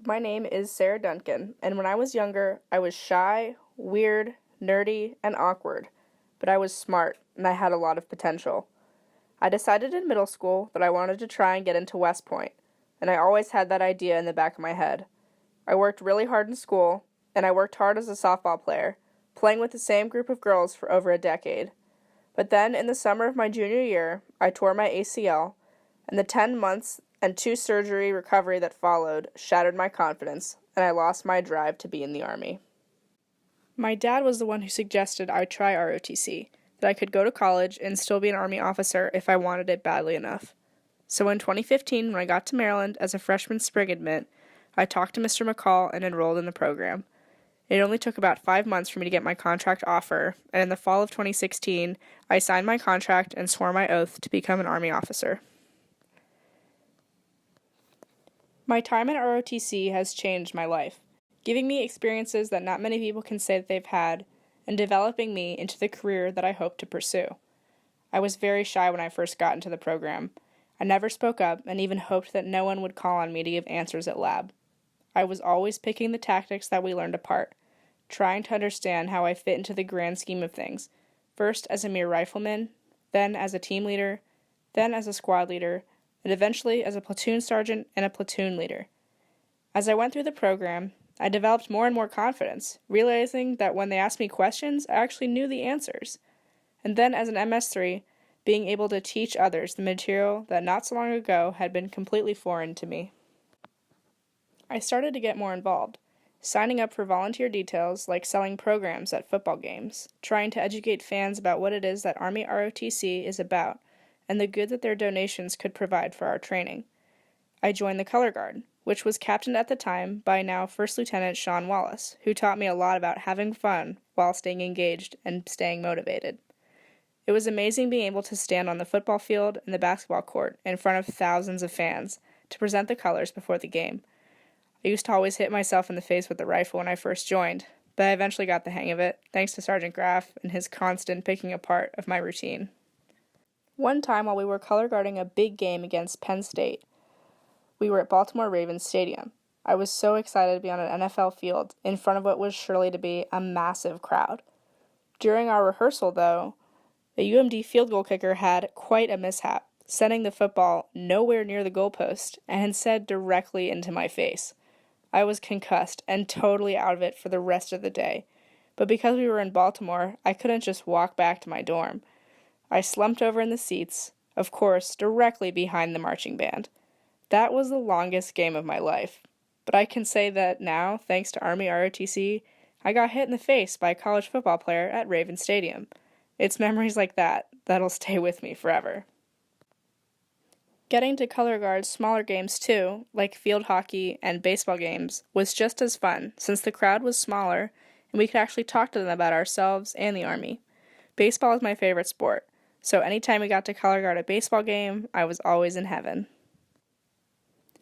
My name is Sarah Duncan, and when I was younger, I was shy, weird, nerdy, and awkward, but I was smart, and I had a lot of potential. I decided in middle school that I wanted to try and get into West Point, and I always had that idea in the back of my head. I worked really hard in school, and I worked hard as a softball player, playing with the same group of girls for over a decade. But then, in the summer of my junior year, I tore my ACL, and the 10 months and 2 surgery recovery that followed shattered my confidence, and I lost my drive to be in the Army. My dad was the one who suggested I try ROTC, that I could go to college and still be an Army officer if I wanted it badly enough. So in 2015, when I got to Maryland as a freshman spring admit, I talked to Mr. McCall and enrolled in the program. It only took about 5 months for me to get my contract offer, and in the fall of 2016, I signed my contract and swore my oath to become an Army officer. My time at ROTC has changed my life, giving me experiences that not many people can say that they've had, and developing me into the career that I hope to pursue. I was very shy when I first got into the program. I never spoke up and even hoped that no one would call on me to give answers at lab. I was always picking the tactics that we learned apart, trying to understand how I fit into the grand scheme of things, first as a mere rifleman, then as a team leader, then as a squad leader, and eventually as a platoon sergeant and a platoon leader. As I went through the program, I developed more and more confidence, realizing that when they asked me questions, I actually knew the answers. And then as an MS3, being able to teach others the material that not so long ago had been completely foreign to me. I started to get more involved, signing up for volunteer details like selling programs at football games, trying to educate fans about what it is that Army ROTC is about, and the good that their donations could provide for our training. I joined the Color Guard, which was captained at the time by now First Lieutenant Sean Wallace, who taught me a lot about having fun while staying engaged and staying motivated. It was amazing being able to stand on the football field and the basketball court in front of thousands of fans to present the colors before the game. I used to always hit myself in the face with the rifle when I first joined, but I eventually got the hang of it, thanks to Sergeant Graff and his constant picking apart of my routine. One time while we were color guarding a big game against Penn State, we were at Baltimore Ravens Stadium. I was so excited to be on an NFL field in front of what was surely to be a massive crowd. During our rehearsal, though, the UMD field goal kicker had quite a mishap, sending the football nowhere near the goalpost and instead directly into my face. I was concussed and totally out of it for the rest of the day, but because we were in Baltimore, I couldn't just walk back to my dorm. I slumped over in the seats, of course, directly behind the marching band. That was the longest game of my life, but I can say that now, thanks to Army ROTC, I got hit in the face by a college football player at Raven Stadium. It's memories like that that'll stay with me forever. Getting to color guard smaller games too, like field hockey and baseball games, was just as fun since the crowd was smaller and we could actually talk to them about ourselves and the Army. Baseball is my favorite sport, so anytime we got to color guard a baseball game, I was always in heaven.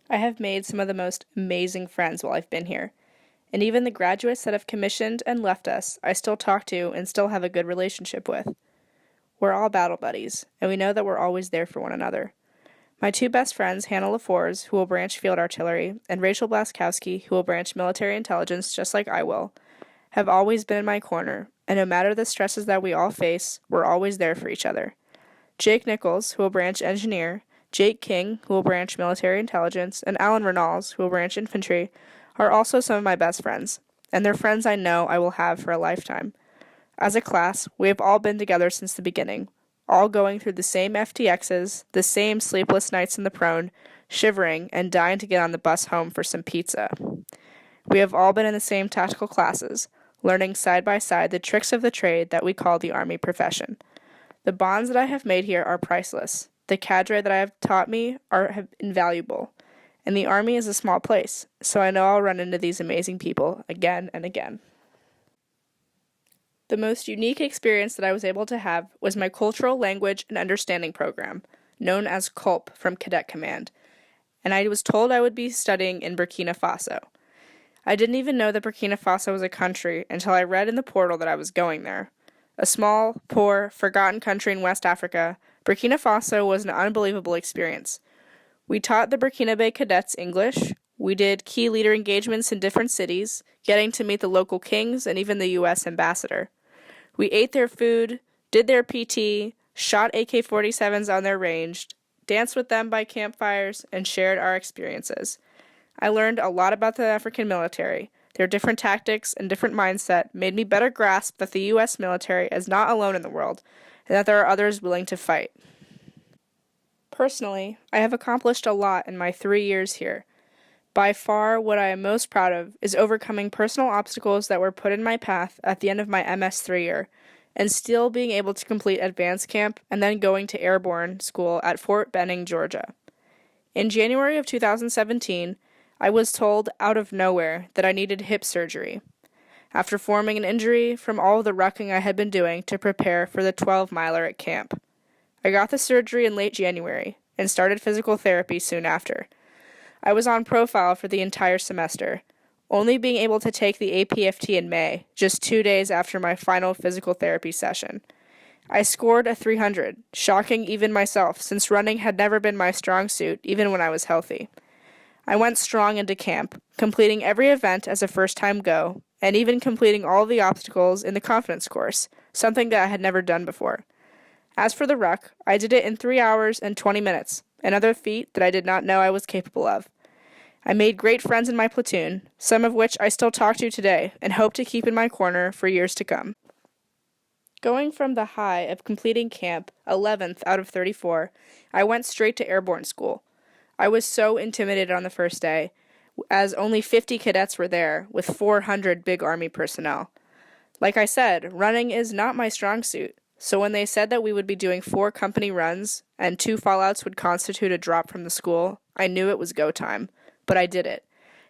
I have made some of the most amazing friends while I've been here, and even the graduates that have commissioned and left us, I still talk to and still have a good relationship with. We're all battle buddies, and we know that we're always there for one another. My 2 best friends, Hannah LaFors, who will branch field artillery, and Rachel Blaskowski, who will branch military intelligence just like I will, have always been in my corner, and no matter the stresses that we all face, we're always there for each other. Jake Nichols, who will branch engineer, Jake King, who will branch military intelligence, and Alan Renals, who will branch infantry, are also some of my best friends, and they're friends I know I will have for a lifetime. As a class, we have all been together since the beginning, all going through the same FTXs, the same sleepless nights in the prone, shivering and dying to get on the bus home for some pizza. We have all been in the same tactical classes, learning side by side the tricks of the trade that we call the Army profession. The bonds that I have made here are priceless. The cadre that I have taught me are invaluable. And the Army is a small place, so I know I'll run into these amazing people again and again. The most unique experience that I was able to have was my Cultural Language and Understanding program, known as CULP from Cadet Command, and I was told I would be studying in Burkina Faso. I didn't even know that Burkina Faso was a country until I read in the portal that I was going there. A small, poor, forgotten country in West Africa, Burkina Faso was an unbelievable experience. We taught the Burkinabe cadets English, We did key leader engagements in different cities, getting to meet the local kings and even the U.S. ambassador. We ate their food, did their PT, shot AK-47s on their range, danced with them by campfires, and shared our experiences. I learned a lot about the African military. Their different tactics and different mindset made me better grasp that the U.S. military is not alone in the world, and that there are others willing to fight. Personally, I have accomplished a lot in my 3 years here. By far, what I am most proud of is overcoming personal obstacles that were put in my path at the end of my MS3 year, and still being able to complete advanced camp and then going to airborne school at Fort Benning, Georgia. In January of 2017, I was told out of nowhere that I needed hip surgery, after forming an injury from all the rucking I had been doing to prepare for the 12-miler at camp. I got the surgery in late January and started physical therapy soon after. I was on profile for the entire semester, only being able to take the APFT in May, just 2 days after my final physical therapy session. I scored a 300, shocking even myself since running had never been my strong suit even when I was healthy. I went strong into camp, completing every event as a first-time go, and even completing all the obstacles in the confidence course, something that I had never done before. As for the ruck, I did it in 3 hours and 20 minutes, another feat that I did not know I was capable of. I made great friends in my platoon, some of which I still talk to today and hope to keep in my corner for years to come. Going from the high of completing camp, 11th out of 34, I went straight to airborne school. I was so intimidated on the first day, as only 50 cadets were there, with 400 big Army personnel. Like I said, running is not my strong suit, so when they said that we would be doing 4 company runs, and 2 fallouts would constitute a drop from the school, I knew it was go time, but I did it.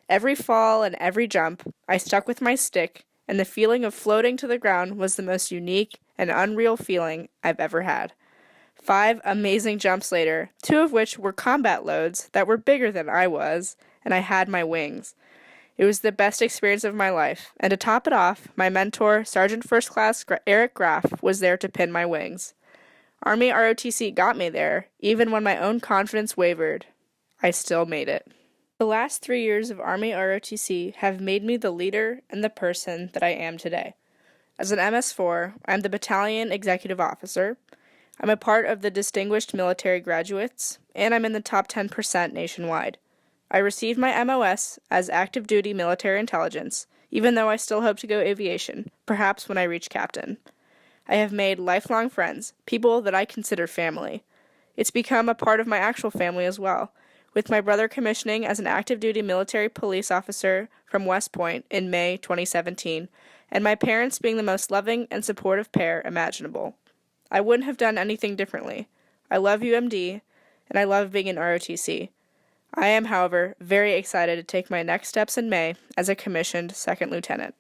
Every fall and every jump, I stuck with my stick, and the feeling of floating to the ground was the most unique and unreal feeling I've ever had. 5 amazing jumps later, 2 of which were combat loads that were bigger than I was, and I had my wings. It was the best experience of my life, and to top it off, my mentor, Sergeant First Class Eric Graff, was there to pin my wings. Army ROTC got me there, even when my own confidence wavered. I still made it. The last 3 years of Army ROTC have made me the leader and the person that I am today. As an MS4, I'm the Battalion Executive Officer. I'm a part of the Distinguished Military Graduates, and I'm in the top 10% nationwide. I received my MOS as Active Duty Military Intelligence, even though I still hope to go aviation, perhaps when I reach captain. I have made lifelong friends, people that I consider family. It's become a part of my actual family as well, with my brother commissioning as an active duty military police officer from West Point in May 2017, and my parents being the most loving and supportive pair imaginable. I wouldn't have done anything differently. I love UMD, and I love being in ROTC. I am, however, very excited to take my next steps in May as a commissioned second lieutenant.